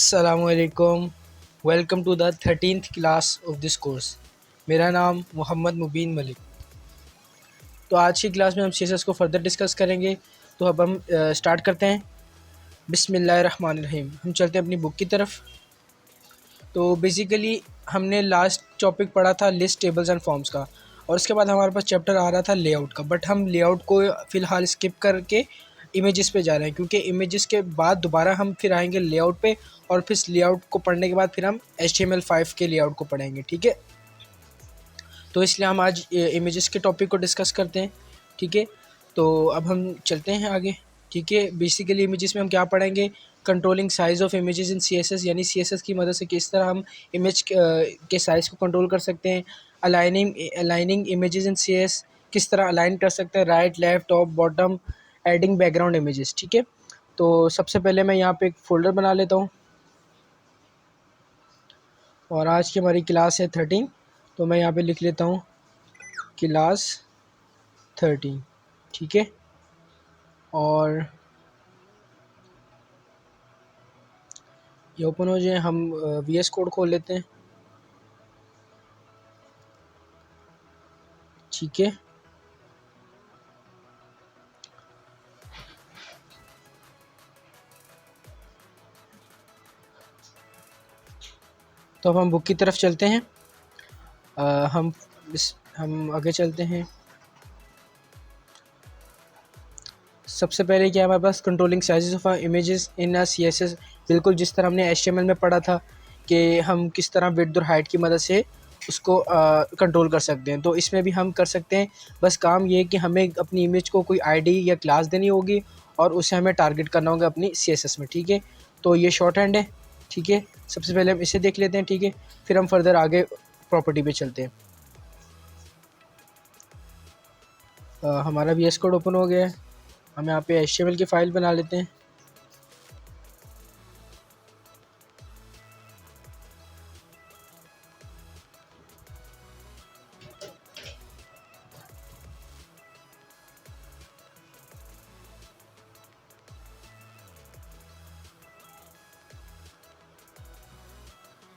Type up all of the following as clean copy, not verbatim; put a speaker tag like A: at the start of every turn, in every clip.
A: अस्सलामुअलैकुम। Welcome to the 13th class of this course. मेरा नाम मोहम्मद मुबीन मलिक। तो आज की क्लास में हम सीएसएस को फर्दर डिस्कस करेंगे। तो अब हम स्टार्ट करते हैं। बिस्मिल्लाहिर्रहमानिर्रहीम। हम चलते हैं अपनी बुक की तरफ। तो बेसिकली हमने लास्ट टॉपिक पढ़ा था लिस्ट टेबल्स एंड फॉर्म्स का, और उसके बाद हमारे पास चैप्टर आ रहा था लेआउट का। बट हम लेआउट को फ़िलहाल स्किप करके इमेजेस पे जा रहे हैं, क्योंकि इमेजेस के बाद दोबारा हम फिर आएंगे लेआउट पे, और फिर लेआउट को पढ़ने के बाद फिर हम HTML5 के लेआउट को पढ़ेंगे। ठीक है, तो इसलिए हम आज इमेजेस के टॉपिक को डिस्कस करते हैं। ठीक है, तो अब हम चलते हैं आगे। ठीक है, बेसिकली इमेजेस में हम क्या पढ़ेंगे? Controlling size of images in CSS, यानी CSS की मदद से किस तरह हम इमेज के साइज़ को कंट्रोल कर सकते हैं। अलाइनिंग इमेजेस इन CS, किस तरह अलाइन कर सकते हैं, right left top bottom. Adding background images. ठीक है, तो सबसे पहले मैं यहाँ पे एक फ़ोल्डर बना लेता हूँ, और आज की हमारी क्लास है 13। तो मैं यहाँ पे लिख लेता हूँ क्लास 13। ठीक है, और ये ओपन हो जाए। हम VS कोड खोल लेते हैं। ठीक है, तो अब हम बुक की तरफ चलते हैं। हम आगे चलते हैं। सबसे पहले क्या है हमारे पास? Controlling sizes of images in CSS। बिल्कुल जिस तरह हमने HTML में पढ़ा था कि हम किस तरह विड्थ और हाइट की मदद से उसको कंट्रोल कर सकते हैं, तो इसमें भी हम कर सकते हैं। बस काम ये है कि हमें अपनी इमेज को कोई ID या क्लास देनी होगी, और उसे हमें टारगेट करना होगा अपनी CSS में। ठीक है, तो ये शॉर्ट हैंड है। ठीक है, सबसे पहले हम इसे देख लेते हैं। ठीक है, फिर हम फर्दर आगे प्रॉपर्टी पे चलते हैं। हमारा VS कोड ओपन हो गया है। हम यहाँ पे HTML की फ़ाइल बना लेते हैं।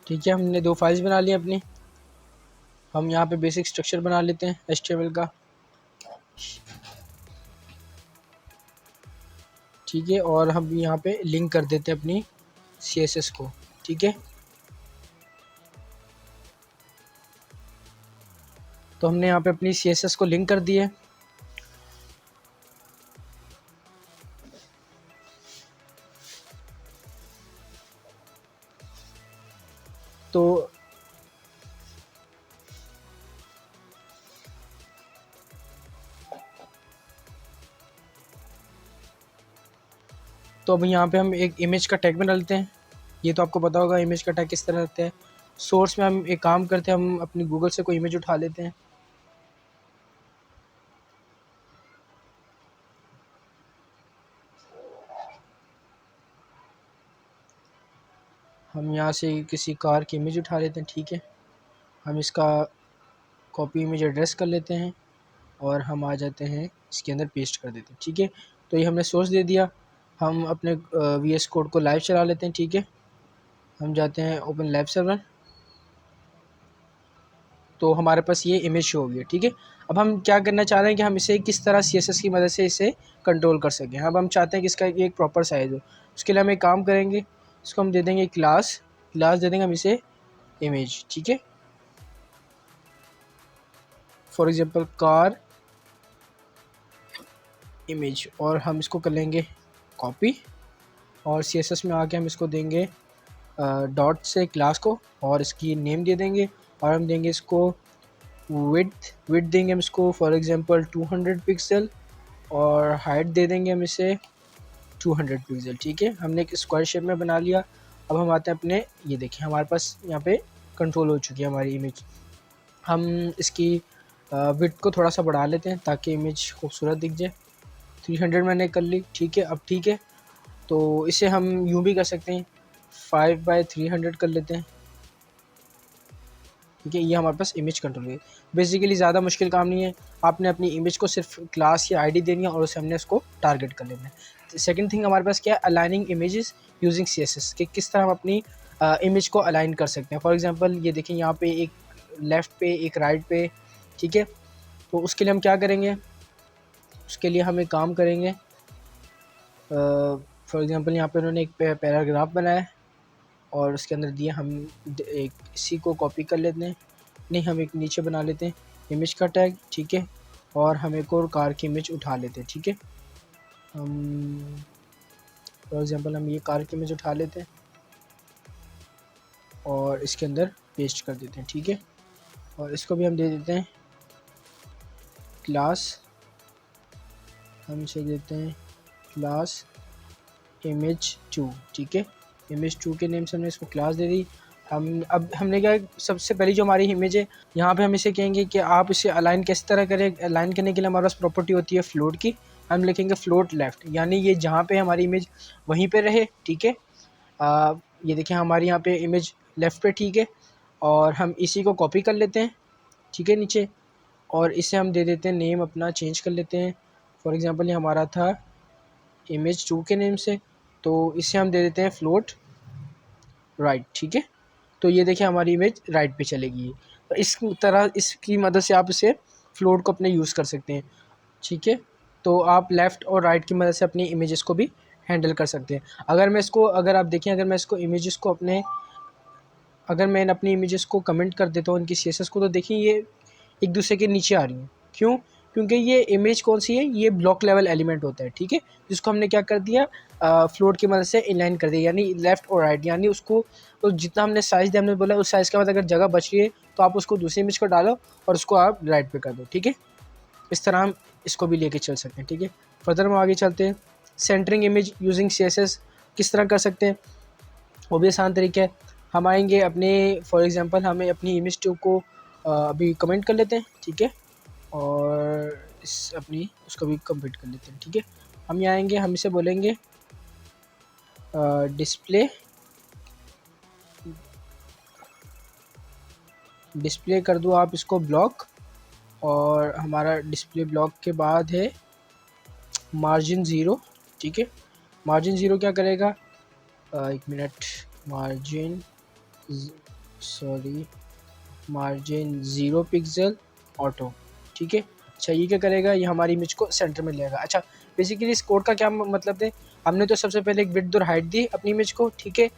A: ठीक है, हमने 2 फाइल्स बना ली अपनी। हम यहाँ पे बेसिक स्ट्रक्चर बना लेते हैं HTML का। ठीक है, और हम यहाँ पे लिंक कर देते हैं अपनी CSS को। ठीक है, तो हमने यहाँ पे अपनी CSS को लिंक कर दिया है। तो अब यहाँ पे हम एक इमेज का टैग बना लेते हैं। ये तो आपको पता होगा इमेज का टैग किस तरह रहता है। सोर्स में हम एक काम करते हैं, हम अपनी गूगल से कोई इमेज उठा लेते हैं। हम यहाँ से किसी कार की इमेज उठा लेते हैं। ठीक है, हम इसका कॉपी इमेज एड्रेस कर लेते हैं, और हम आ जाते हैं इसके अंदर पेस्ट कर देते हैं। ठीक है, तो ये हमने सोर्स दे दिया। हम अपने VS कोड को लाइव चला लेते हैं। ठीक है, हम जाते हैं ओपन लाइव सर्वर। तो हमारे पास ये इमेज शो हो गई है। ठीक है, अब हम क्या करना चाह रहे हैं कि हम इसे किस तरह CSS की मदद से इसे कंट्रोल कर सकें। अब हम चाहते हैं कि इसका एक प्रॉपर साइज़ हो। उसके लिए हम एक काम करेंगे, इसको हम दे देंगे क्लास दे देंगे हम इसे इमेज। ठीक है, फॉर एग्जांपल कार इमेज, और हम इसको कर लेंगे कॉपी, और CSS में आके हम इसको देंगे डॉट से क्लास को, और इसकी नेम दे देंगे, और हम देंगे इसको विड्थ देंगे हम इसको फॉर एग्जांपल 200 पिक्सल, और हाइट दे देंगे हम इसे 200 पिक्सल। ठीक है, हमने एक स्क्वायर शेप में बना लिया। अब हम आते हैं अपने, ये देखिए हमारे पास यहाँ पे कंट्रोल हो चुकी है हमारी इमेज। हम इसकी विड्थ को थोड़ा सा बढ़ा लेते हैं ताकि इमेज खूबसूरत दिख जाए। 300 मैंने कर ली। ठीक है, अब ठीक है, तो इसे हम यूँ भी कर सकते हैं, 5/300 कर लेते हैं। ठीक है, ये हमारे पास इमेज कंट्रोल है। बेसिकली ज़्यादा मुश्किल काम नहीं है। आपने अपनी इमेज को सिर्फ क्लास या ID देनी है, और उसे हमने इसको टारगेट कर लेना है। सेकंड थिंग हमारे पास क्या है, अलाइनिंग इमेजेस यूजिंग CSS, कि किस तरह हम अपनी इमेज को अलाइन कर सकते हैं। फॉर एग्जांपल ये देखें यहाँ पे एक लेफ़्ट पे एक राइट पे, ठीक है। तो उसके लिए हम क्या करेंगे, उसके लिए हम एक काम करेंगे, फॉर एग्जांपल यहाँ पे उन्होंने एक पैराग्राफ बनाया और उसके अंदर दिया, हम एक इसी को कॉपी कर लेते हैं, नहीं हम एक नीचे बना लेते हैं इमेज का टैग, ठीक है। और हम एक और कार की इमेज उठा लेते हैं, ठीक है। हम फॉर एग्जांपल हम ये कार की इमेज उठा लेते हैं और इसके अंदर पेस्ट कर देते हैं, ठीक है। और इसको भी हम दे देते हैं क्लास, हम इसे देते हैं क्लास image2, ठीक है। image2 के नेम से हमने इसको क्लास दे दी। अब हमने क्या, सबसे पहली जो हमारी इमेज है यहाँ पे हम इसे कहेंगे कि आप इसे अलाइन किस तरह करें। अलाइन करने के लिए हमारे पास प्रॉपर्टी होती है फ्लोट की, हम लिखेंगे फ्लोट लेफ़्ट, यानी ये जहाँ पे हमारी इमेज वहीं पे रहे, ठीक है। ये देखें हमारी यहाँ पे इमेज लेफ़्ट पे, ठीक है। और हम इसी को कॉपी कर लेते हैं, ठीक है, नीचे, और इसे हम दे देते हैं नेम अपना चेंज कर लेते हैं। फॉर एग्ज़ाम्पल ये हमारा था image2 के नेम से, तो इसे हम दे देते हैं फ्लोट राइट, ठीक है। तो ये देखिए हमारी इमेज राइट पे चलेगी। तो इस तरह इसकी मदद से आप इसे फ्लोट को अपने यूज़ कर सकते हैं, ठीक है। तो आप लेफ़्ट और राइट की मदद से अपनी इमेजेस को भी हैंडल कर सकते हैं। अगर आप देखें, अगर मैं इसको इमेजेस को अगर मैं अपनी इमेजेस को कमेंट कर देता हूँ इनकी CSS को, तो देखिए ये एक दूसरे के नीचे आ रही हैं। क्यों? क्योंकि ये इमेज कौन सी है, ये ब्लॉक लेवल एलिमेंट होता है, ठीक है। जिसको हमने क्या कर दिया, फ्लोट की मदद से इनलाइन कर दिया, यानी लेफ़्ट और राइट, यानी उसको तो जितना हमने साइज़ दिया, हमने बोला उस साइज़ के बाद अगर जगह बच रही है तो आप उसको दूसरी इमेज को डालो और उसको आप राइट पे कर दो, ठीक है। इस तरह हम इसको भी लेके चल सकते हैं, ठीक है। फर्दर हम आगे चलते हैं, सेंटरिंग इमेज यूजिंग CSS किस तरह कर सकते हैं, वो भी आसान तरीका है। हम आएंगे अपने, फॉर एग्जांपल हमें अपनी इमेज2 को अभी कमेंट कर लेते हैं, ठीक है। और इस अपनी उसको भी कंप्लीट कर लेते हैं, ठीक है। हम यहाँ आएंगे, हम इसे बोलेंगे डिस्प्ले कर दो आप इसको ब्लॉक, और हमारा डिस्प्ले ब्लॉक के बाद है मार्जिन 0, ठीक है। मार्जिन 0 क्या करेगा, एक मिनट, मार्जिन 0 पिक्सल ऑटो, ठीक है। अच्छा ये क्या करेगा, ये हमारी इमेज को सेंटर में लेगा। अच्छा बेसिकली इस कोड का क्या मतलब है, हमने तो सबसे पहले एक विड्थ और हाइट दी अपनी इमेज को, ठीक है।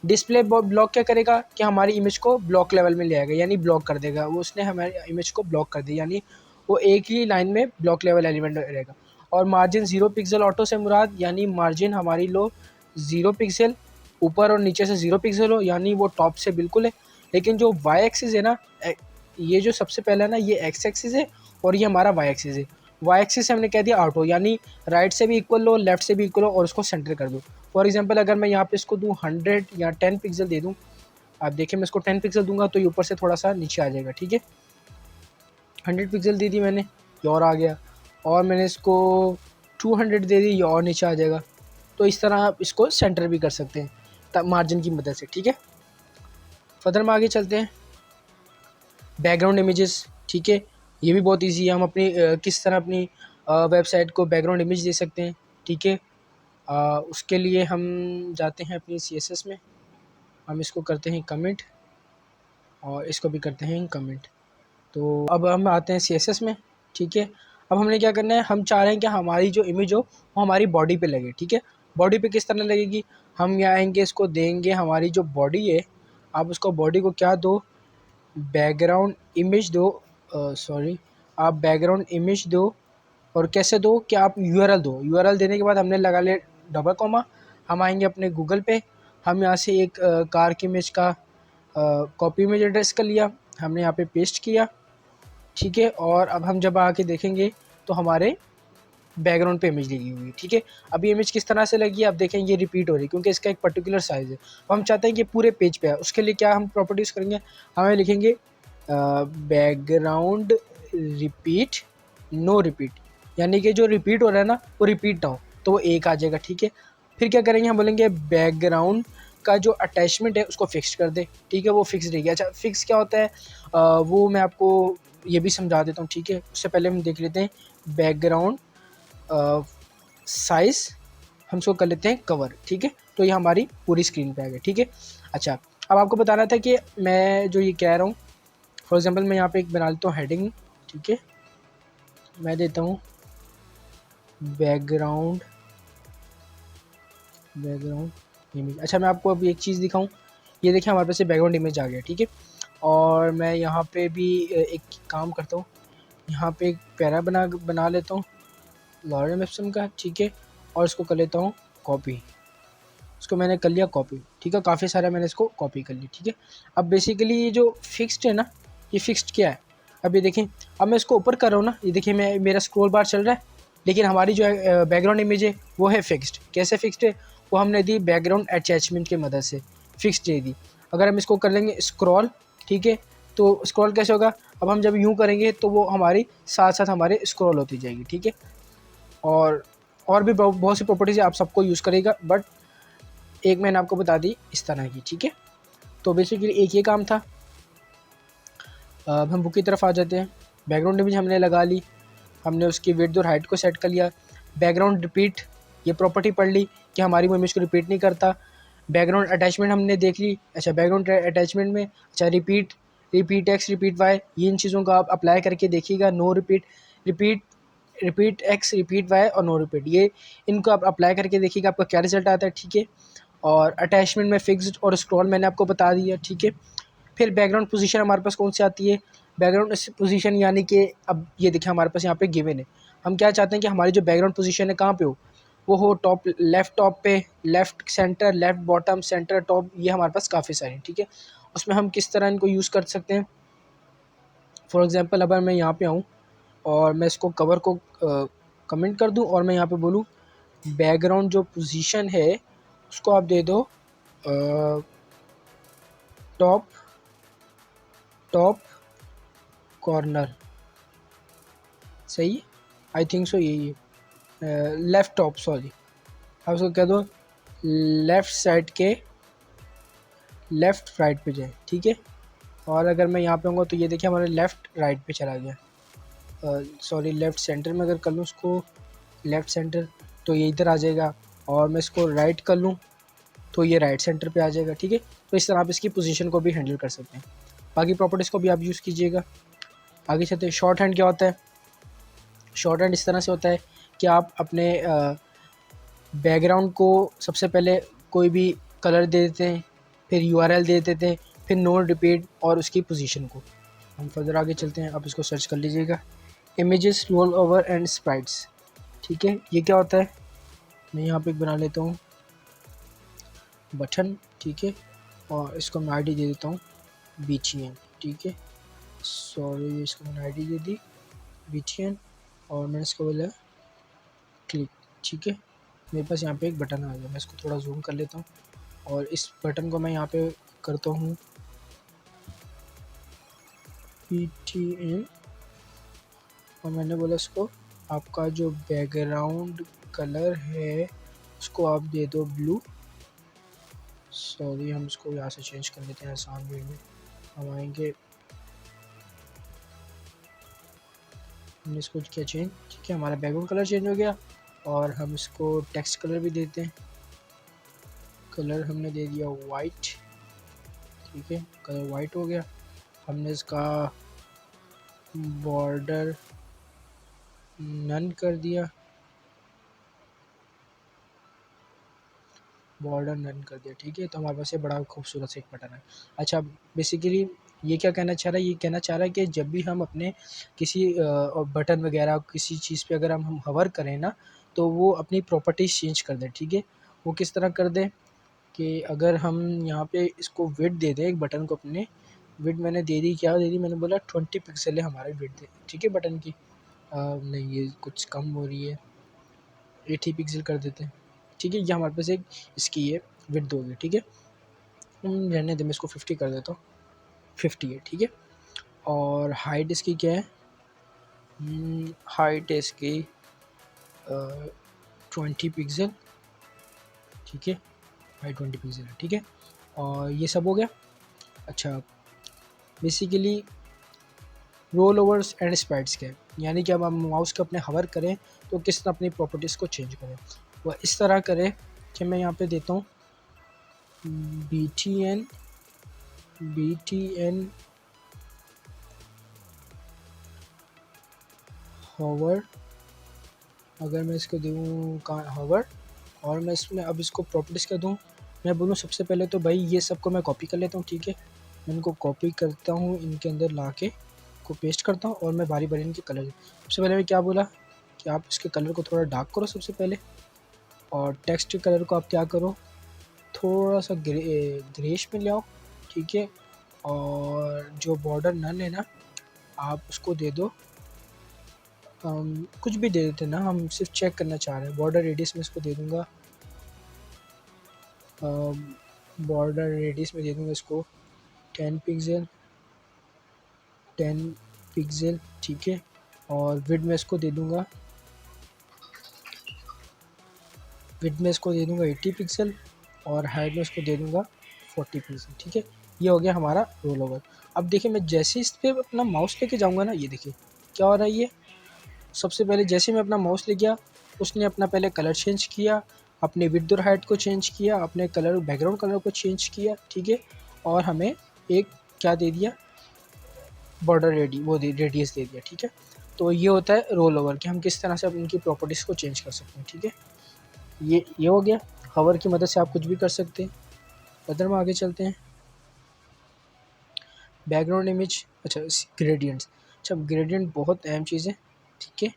A: डिस्प्ले ब्लॉक क्या करेगा कि हमारी इमेज को ब्लॉक लेवल में ले आएगा, यानी ब्लॉक कर देगा, वो उसने हमारी इमेज को ब्लॉक कर दिया, यानी वो एक ही लाइन में ब्लॉक लेवल एलिमेंट रहेगा। और मार्जिन 0 पिक्सल ऑटो से मुराद, यानी मार्जिन हमारी लो 0 पिक्सल, ऊपर और नीचे से 0 पिक्सल हो, यानी वो टॉप से बिल्कुल है। लेकिन जो वाई एक्सिस है ना, ये जो सबसे पहला है ना, ये एक्स एक्सिस है और ये हमारा वाई एक्सिस है। वाई एक्सिस से हमने कह दिया ऑटो, यानी राइट से भी इक्वल हो, लेफ्ट से भी इक्वल हो, और उसको सेंटर कर दो। फॉर एग्जांपल अगर मैं यहाँ पे इसको दूँ 100 या 10 पिक्सल दे दूँ, आप देखें मैं इसको 10 पिक्सल दूंगा तो ये ऊपर से थोड़ा सा नीचे आ जाएगा, ठीक है। 100 पिक्सल दे दी मैंने, ये और आ गया, और मैंने इसको 200 दे दी, ये और नीचे आ जाएगा। तो इस तरह आप इसको सेंटर भी कर सकते हैं मार्जिन की मदद से, ठीक है। फर्दर में आगे चलते हैं, बैकग्राउंड इमेजेस, ठीक है। ये भी बहुत इजी है, हम अपनी किस तरह अपनी वेबसाइट को बैकग्राउंड इमेज दे सकते हैं, ठीक है। उसके लिए हम जाते हैं अपनी CSS में, हम इसको करते हैं कमेंट और इसको भी करते हैं कमेंट। तो अब हम आते हैं CSS में, ठीक है। अब हमने क्या करना है, हम चाह रहे हैं कि हमारी जो इमेज हो वो हमारी बॉडी पे लगे, ठीक है। बॉडी पे किस तरह लगेगी, हम यहाँ आएंगे, इसको देंगे हमारी जो बॉडी है, आप उसको बॉडी को क्या दो, बैकग्राउंड इमेज दो, सॉरी आप बैकग्राउंड इमेज दो। और कैसे दो कि आप URL दो, URL देने के बाद हमने लगा लिया डबल कॉमा, हम आएंगे अपने गूगल पे, हम यहाँ से एक कार की इमेज का कॉपी इमेज एड्रेस कर लिया, हमने यहाँ पे पेस्ट किया, ठीक है। और अब हम जब आके देखेंगे तो हमारे बैकग्राउंड पे इमेज लगी हुई है, ठीक है। अभी इमेज किस तरह से लगी है, आप देखें ये रिपीट हो रही है क्योंकि इसका एक पर्टिकुलर साइज़ है। तो हम चाहते हैं कि पूरे पेज पे है, उसके लिए क्या हम प्रॉपर्टीज़ करेंगे, हमें लिखेंगे बैकग्राउंड रिपीट नो रिपीट, यानी कि जो रिपीट हो रहा है ना वो रिपीट ना हो, तो वो एक आ जाएगा, ठीक है। फिर क्या करेंगे, हम बोलेंगे बैकग्राउंड का जो अटैचमेंट है उसको फिक्स कर दे, ठीक है, वो फिक्स रहेगी। अच्छा फिक्स क्या होता है, वो मैं आपको ये भी समझा देता हूँ, ठीक है। उससे पहले हम देख लेते हैं बैकग्राउंड साइज़ हम इसको कर लेते हैं कवर, ठीक है। तो ये हमारी पूरी स्क्रीन पे आ गया, ठीक है। अच्छा, अब आपको बताना था कि मैं जो ये कह रहा हूँ, फॉर एग्जांपल मैं यहाँ पे एक बना लेता हूँ हेडिंग, ठीक है। मैं देता हूँ बैकग्राउंड इमेज। अच्छा, मैं आपको अभी एक चीज़ दिखाऊँ, ये देखिए हमारे पास बैकग्राउंड इमेज आ गया, ठीक है। और मैं यहाँ पे भी एक काम करता हूँ, यहाँ पे एक पैरा बना लेता हूँ लॉरेंस एप्सन का, ठीक है। और इसको कर लेता हूँ कॉपी, इसको मैंने कर लिया कॉपी, ठीक है। काफ़ी सारा मैंने इसको कॉपी कर लिया, ठीक है। अब बेसिकली ये जो फिक्स्ड है ना, ये फिक्स्ड क्या है, अब ये देखें, अब मैं इसको ऊपर कर रहा हूँ ना, ये देखिए मेरा स्क्रॉल बार चल रहा है, लेकिन हमारी जो बैकग्राउंड इमेज है वो है फिक्स्ड। कैसे फिक्स्ड है, वो हमने दी बैकग्राउंड अटैचमेंट की मदद से फिक्स्ड दे दी। अगर हम इसको कर लेंगे स्क्रॉल, ठीक है, तो स्क्रॉल कैसे होगा, अब हम जब यूँ करेंगे तो वो हमारी साथ साथ हमारे स्क्रॉल होती जाएगी, ठीक है। और भी बहुत सी प्रॉपर्टीज़ आप सबको यूज़ करेगा, बट एक मैंने आपको बता दी इस तरह की, ठीक है। तो बेसिकली एक ये काम था। अब हम बुक की तरफ आ जाते हैं। बैकग्राउंड इमेज हमने लगा ली, हमने उसकी विड्थ और हाइट को सेट कर लिया। बैकग्राउंड रिपीट, ये प्रॉपर्टी पढ़ ली कि हमारी वो इमेज को रिपीट नहीं करता। बैकग्राउंड अटैचमेंट हमने देख ली। अच्छा, बैकग्राउंड अटैचमेंट में अच्छा रिपीट एक्स, रिपीट वाई, ये इन चीज़ों को आप अप्लाई करके देखिएगा। No repeat, repeat repeat X, repeat Y और नो रिपीट, ये इनको आप अप्लाई करके देखिएगा आपका क्या रिजल्ट आता है, ठीक है। और अटैचमेंट में फिक्स्ड और स्क्रॉल मैंने आपको बता दिया, ठीक है। फिर बैकग्राउंड पोजीशन हमारे पास कौन सी आती है, बैकग्राउंड पोजीशन यानी कि अब ये देखिए हमारे पास यहाँ पे गिवन है, हम क्या चाहते हैं कि हमारी जो बैकग्राउंड पोजीशन है कहाँ पे हो, वो हो टॉप लेफ़्ट, टॉप पे, left centre, left bottom, centre top, ये हमारे पास काफ़ी सारे हैं, ठीक है। उसमें हम किस तरह इनको यूज़ कर सकते हैं, फॉर एग्ज़ाम्पल अगर मैं यहाँ पे आऊँ और मैं इसको कवर को कमेंट कर दूँ और मैं यहाँ पे बोलूँ बैकग्राउंड जो पोजीशन है उसको आप दे दो टॉप टॉप कॉर्नर, सही, आई थिंक सो यही है, लेफ़्ट टॉप, सॉरी, आप उसको कह दो लेफ़्ट साइड के लेफ़्ट राइट पे जाए, ठीक है। और अगर मैं यहाँ पे आऊँगा तो ये देखिए हमारे लेफ़्ट राइट पे चला गया, सॉरी लेफ़्ट सेंटर में अगर कर लूँ उसको लेफ़्ट सेंटर तो ये इधर आ जाएगा, और मैं इसको राइट कर लूँ तो ये राइट सेंटर पे आ जाएगा, ठीक है। तो इस तरह आप इसकी पोजीशन को भी हैंडल कर सकते हैं। बाकी प्रॉपर्टीज़ को भी आप यूज़ कीजिएगा। आगे चलते हैं, शॉर्ट हैंड क्या होता है। शॉर्ट हैंड इस तरह से होता है कि आप अपने बैकग्राउंड को सबसे पहले कोई भी कलर दे देते हैं, फिर यूआरएल दे देते हैं, फिर नो रिपीट और उसकी पोजीशन को। हम फर्दर आगे चलते हैं, आप इसको सर्च कर लीजिएगा, images roll over and sprites, ठीक है। ये क्या होता है, मैं यहाँ पे एक बना लेता हूँ बटन, ठीक है, और इसको मैं आईडी दे देता हूँ BTN, ठीक है। सॉरी, इसको मैंने आईडी दे दी BTN और मैंने इसको बोला क्लिक, ठीक है। मेरे पास यहाँ पे एक बटन आ गया, मैं इसको थोड़ा जूम कर लेता हूँ और इस बटन को मैं यहाँ पे करता हूँ BTN और मैंने बोला इसको आपका जो बैकग्राउंड कलर है उसको आप दे दो ब्लू। सॉरी, हम इसको यहाँ से चेंज कर लेते हैं आसान वे में। हम आएंगे, हमने इसको किया चेंज, ठीक है, हमारा बैकग्राउंड कलर चेंज हो गया। और हम इसको टेक्स्ट कलर भी देते हैं, कलर हमने दे दिया वाइट, ठीक है, कलर वाइट हो गया। हमने इसका बॉर्डर नन कर दिया, ठीक है। तो हमारे पास ये बड़ा खूबसूरत से एक बटन है। अच्छा, बेसिकली ये क्या कहना चाह रहा है, ये कहना चाह रहा है कि जब भी हम अपने किसी बटन वगैरह किसी चीज़ पे अगर हम हवर करें ना, तो वो अपनी प्रॉपर्टीज़ चेंज कर दें, ठीक है। वो किस तरह कर दें कि अगर हम यहाँ पे इसको विड्थ दे दें एक बटन को, अपने विड्थ मैंने दे दी, क्या दे दी, मैंने बोला 20 पिक्सल है हमारी विड्थ, ठीक है, बटन की। नहीं, ये कुछ कम हो रही है, 80 पिक्सल कर देते हैं, ठीक है। ये हमारे पास एक इसकी ये विड्थ होगी, ठीक है। रहने दे, मैं इसको 50 कर देता हूँ, 50 है, ठीक है। और हाइट इसकी क्या है, हाइट है इसकी 20 पिक्सल, ठीक है, हाइट 20 पिक्सल है, ठीक है। और ये सब हो गया। अच्छा, basically roll overs and sprites क्या है, यानी कि अब हम माउस के अपने हवर करें तो किस तरह अपनी प्रॉपर्टीज़ को चेंज करें। वह इस तरह करे कि मैं यहाँ पे देता हूँ BTN hover। अगर मैं इसको दूँ कहाँ hover, और मैं इसमें अब इसको प्रॉपर्टीज़ का दूँ, मैं बोलूँ सबसे पहले तो भाई ये सबको मैं कॉपी कर लेता हूँ, ठीक है। मैं इनको कॉपी करता हूँ, इनके अंदर ला के को पेस्ट करता हूँ, और मैं बारी बारी इनके कलर, सबसे पहले मैं क्या बोला कि आप इसके कलर को थोड़ा डार्क करो सबसे पहले, और टेक्स्ट कलर को आप क्या करो थोड़ा सा ग्रेश में ले आओ, ठीक है। और जो बॉर्डर नन है ना, आप उसको दे दो, कुछ भी दे देते ना, हम सिर्फ चेक करना चाह रहे हैं। बॉर्डर रेडियस में इसको दे दूँगा, बॉर्डर रेडियस में दे दूँगा इसको 10 पिक्सल, 10 पिक्सल, ठीक है। और विड्थ में इसको दे दूँगा, विड्थ में इसको दे दूँगा 80 पिक्सल, और हाइट में इसको दे दूँगा 40 पिक्सल, ठीक है। ये हो गया हमारा रोल ओवर। अब देखिए मैं जैसे इस पर अपना माउस लेके जाऊँगा ना, ये देखिए क्या हो रहा है। ये सबसे पहले जैसे मैं अपना माउस ले गया, उसने अपना पहले कलर चेंज किया, अपने विड्थ और हाइट को चेंज किया, अपने कलर बैकग्राउंड कलर को चेंज किया, ठीक है। और हमें एक क्या दे दिया, बॉर्डर रेडियस दे दिया, ठीक है। तो ये होता है रोल ओवर कि हम किस तरह से उनकी प्रॉपर्टीज़ को चेंज कर सकते हैं, ठीक है। ये हो गया। हवर की मदद से आप कुछ भी कर सकते हैं। अदर में आगे चलते हैं। बैकग्राउंड इमेज, अच्छा ग्रेडियंट्स। अच्छा ग्रेडियंट बहुत अहम चीज़ है, ठीक है।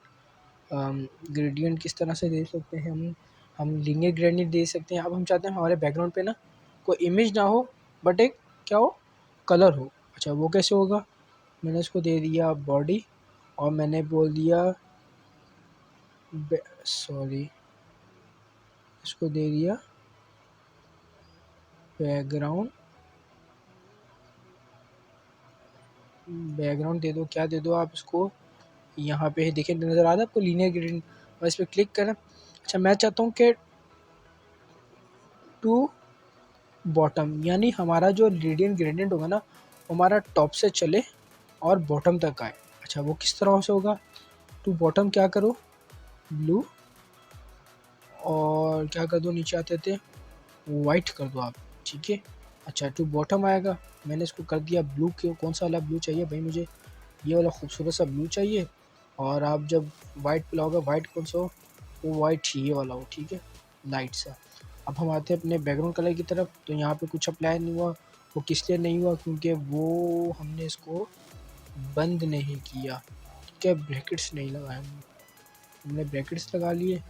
A: ग्रेडियंट किस तरह से दे सकते हैं हम लीनियर ग्रेडियंट दे सकते हैं। अब हम चाहते हैं हमारे बैकग्राउंड पे ना कोई इमेज ना हो, बट एक क्या हो, कलर हो। अच्छा वो कैसे होगा, मैंने इसको दे दिया बॉडी, और मैंने बोल दिया सॉरी, इसको दे दिया बैकग्राउंड, बैकग्राउंड दे दो, क्या दे दो आप इसको, यहाँ पे देखिए नज़र आ रहा है आपको लीनियर ग्रेडियंट, और इस पर क्लिक करें। अच्छा मैं चाहता हूँ कि टू बॉटम, यानी हमारा जो ग्रेडियंट होगा ना, हमारा टॉप से चले और बॉटम तक आए। अच्छा वो किस तरह से होगा, टू बॉटम क्या करो, ब्लू, और क्या कर दो नीचे आते थे वाइट कर दो आप, ठीक है। अच्छा टू बॉटम आएगा, मैंने इसको कर दिया ब्लू। क्यों, कौन सा वाला ब्लू चाहिए भाई, मुझे ये वाला खूबसूरत सा ब्लू चाहिए। और आप जब वाइट पे लाओगे, वाइट कौन सा हो, वो वाइट ये वाला हो, ठीक है, लाइट सा। अब हम आते हैं अपने बैकग्राउंड कलर की तरफ, तो यहाँ पे कुछ अप्लाई नहीं हुआ। वो किस लिए नहीं हुआ, क्योंकि वो हमने इसको बंद नहीं किया, ठीक है, ब्रैकेट्स नहीं लगाए हमने ब्रैकेट्स लगा लिए,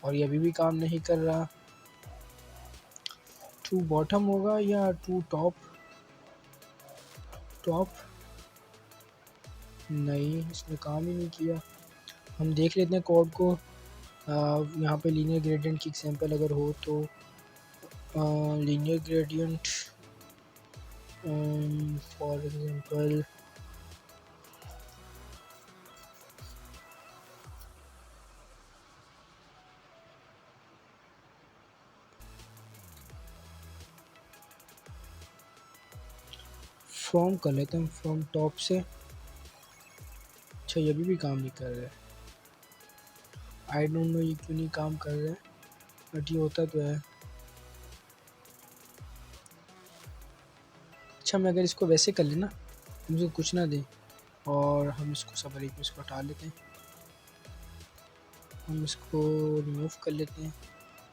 A: और ये अभी भी काम नहीं कर रहा। टू बॉटम होगा या टू टॉप, टॉप नहीं, इसने काम ही नहीं किया। हम देख लेते हैं कोड को। यहाँ पे लीनियर ग्रेडियंट की एग्जांपल अगर हो तो linear gradient for example from कर लेते हैं, फ्रॉम टॉप से। अच्छा ये भी काम नहीं कर रहा है, आई डोंट नो ये क्यों नहीं काम कर रहा है, बट ये होता तो है। अच्छा मैं अगर इसको वैसे कर लेना, मुझे कुछ ना दे, और हम इसको सब एक इसको हटा लेते हैं, हम इसको रिमूव कर लेते हैं,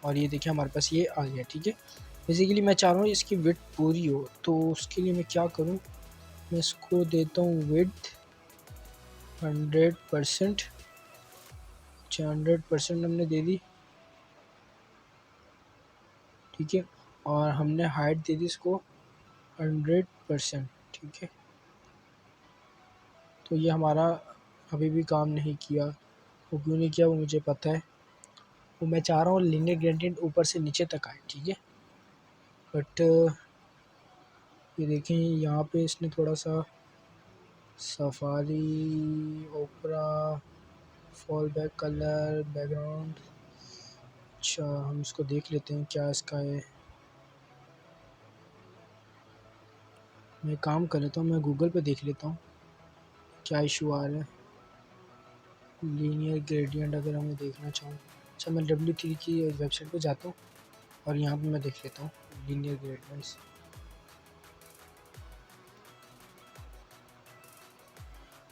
A: और ये देखिए हमारे पास ये आ गया, ठीक है। बेसिकली मैं चाह रहा हूँ इसकी विड्थ पूरी हो, तो उसके लिए मैं क्या करूँ, मैं इसको देता हूँ विड्थ 100%। अच्छा 100% हमने दे दी, ठीक है। और हमने हाइट दे दी इसको 100%, ठीक है। तो ये हमारा अभी भी काम नहीं किया, वो क्यों नहीं किया वो मुझे पता है। वो मैं चाह रहा हूँ लीनियर ग्रेडियंट ऊपर से नीचे तक आए, ठीक है। बट ये देखें यहाँ पे इसने थोड़ा सा सफारी ओपरा फॉल बैक कलर बैकग्राउंड, अच्छा हम इसको देख लेते हैं क्या इसका है। मैं काम कर लेता हूँ, मैं गूगल पे देख लेता हूँ क्या इशू आ रहा है। लीनियर ग्रेडियंट अगर हमें देखना चाहूँ, अच्छा, मैं W3 की वेबसाइट पे जाता हूँ और यहाँ पे मैं देख लेता हूँ लीनियर ग्रेडियंट्स।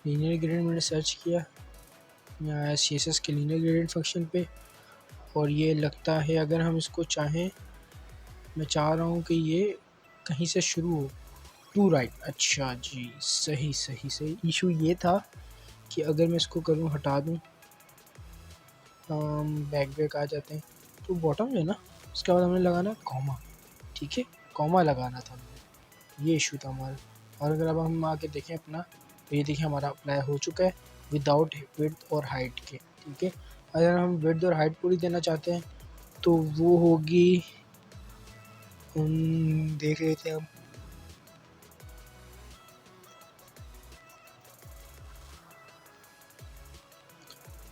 A: लीनियर ग्रेडियंट मैंने सर्च किया यहाँ CSS के लीनियर ग्रेडियंट फंक्शन पे, और ये लगता है अगर हम इसको चाहें, मैं चाह रहा हूँ कि ये कहीं से शुरू हो, टू राइट। अच्छा जी, सही सही सही। इशू ये था कि अगर मैं इसको करूँ, हटा दूँ, बैक आ जाते हैं तो बॉटम है ना, उसके बाद हमने लगाना कॉमा, ठीक है, कॉमा लगाना था हमने, ये इशू था हमारा। और अगर अब हम आके देखें अपना, तो ये देखिए हमारा अप्लाई हो चुका है विदाउट विड्थ और हाइट के, ठीक है। अगर हम विड्थ और हाइट पूरी देना चाहते हैं तो वो होगी, देख लेते हैं हम।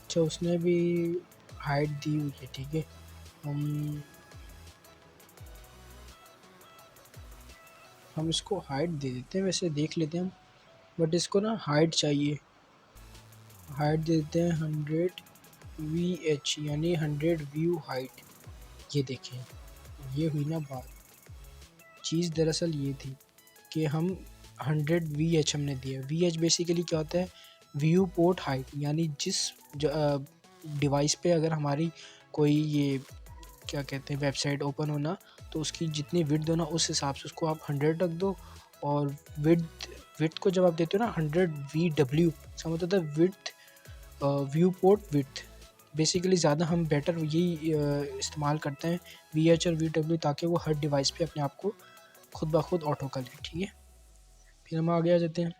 A: अच्छा, उसने भी हाइट दी हुई है, ठीक है। हम इसको हाइट दे देते हैं, वैसे देख लेते हैं हम, बट इसको ना हाइट चाहिए, हाइट दे देते हैं 100 VH, यानी 100 व्यू हाइट। ये देखें, ये हुई ना बात। चीज़ दरअसल ये थी कि हम 100 VH हमने दिया। VH बेसिकली क्या होता है, व्यू पोर्ट हाइट, यानी जिस डिवाइस पे अगर हमारी कोई ये क्या कहते हैं वेबसाइट ओपन होना, तो उसकी जितनी विड्थ हो ना उस हिसाब से उसको आप 100 रख दो। और विड्थ को जब आप देते हो ना 100 VW, इसका मतलब है width, view port width. Basically ज़्यादा हम बेटर यही इस्तेमाल करते हैं VH और VW, ताकि वो हर डिवाइस पे अपने आप को खुद ब खुद ऑटो कर ले, ठीक है। फिर हम आगे आ जाते हैं,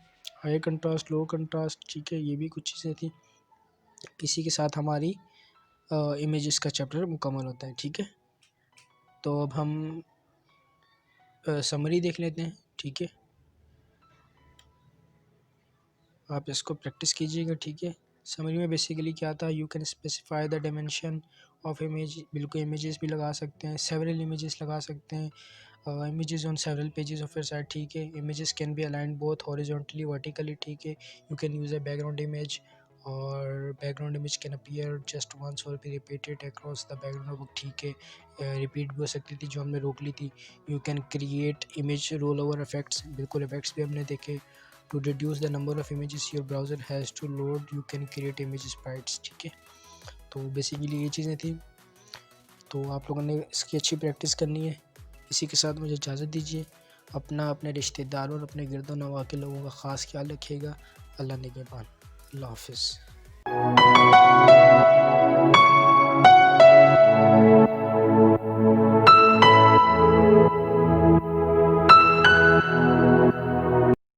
A: हाई कंट्रास्ट, लो कंट्रास्ट, ठीक है, ये भी कुछ चीज़ें थी। इसी के साथ हमारी इमेजेस का चैप्टर मुकम्मल होता है, ठीक है। तो अब हम समरी देख लेते हैं, ठीक है। आप इसको प्रैक्टिस कीजिएगा, ठीक है। समरी में बेसिकली क्या था, you can specify the dimension of image, बिल्कुल इमेजेस भी लगा सकते हैं, सेवरल इमेजेस लगा सकते हैं, images on several pages of your site, ठीक है। images can be aligned both horizontally vertically, ठीक है। you can use a background image, और background image can appear just once or be repeated across the background of book, ठीक है। Repeat भी हो सकती थी जो हमने रोक ली थी। you can create image rollover effects, बिल्कुल effects भी हमने देखे। to reduce the number of images your browser has to load, you can create image sprites, ठीक है। तो बेसिकली ये चीज़ें थी, तो आप लोगों ने इसकी अच्छी प्रैक्टिस करनी है। इसी के साथ मुझे इजाज़त दीजिए। अपना, अपने रिश्तेदारों और अपने गिरदो नवा के लोगों का ख़ास ख्याल रखिएगा। अल्लाह निगहबान। अल्लाह हाफ़िज़।